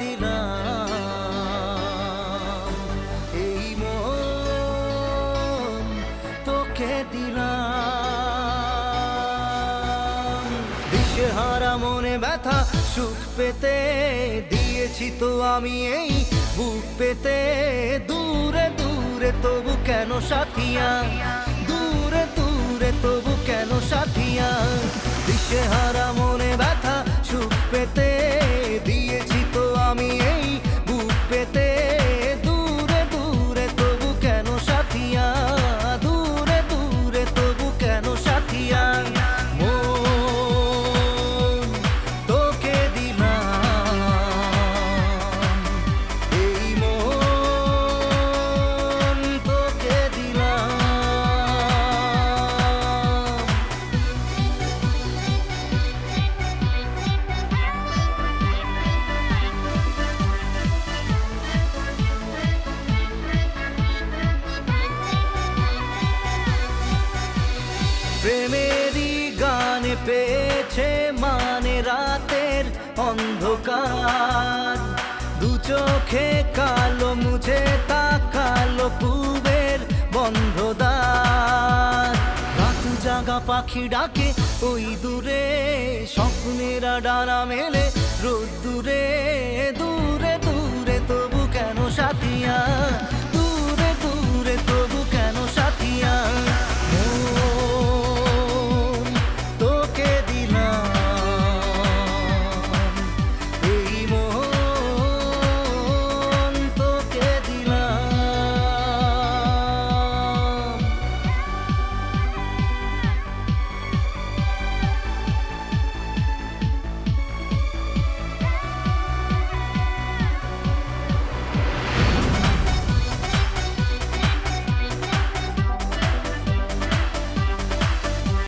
দিলাম, এই মন তোকে দিলাম। দিশেহারা মনে ব্যথা সুখ পেতে দিয়েছি তো আমি এই বুক পেতে। দূরে দূরে তবু কেন সাথিয়া, দূরে দূরে তবু কেন সাথিয়া। দিশেহারা মনে ব্যথা সুখ পেতে দিয়েছি তো আমি এই বুক পেতে। দূরে দূরে তবু কেন সাথিয়া, দূরে দূরে তবু কেন সাথিয়া। মন তোকে দিলাম, এই মন তোকে দিলাম। প্রেমেরই গানে পেয়েছে মানে রাতের অন্ধকার। দু চোখে কালো মুঝে তাকালো পূবের বন্ধ দ্বার। রাত জাগা পাখি ডাকে ওই দূরে, স্বপ্নেরা ডানা মেলে রোদ দূরে।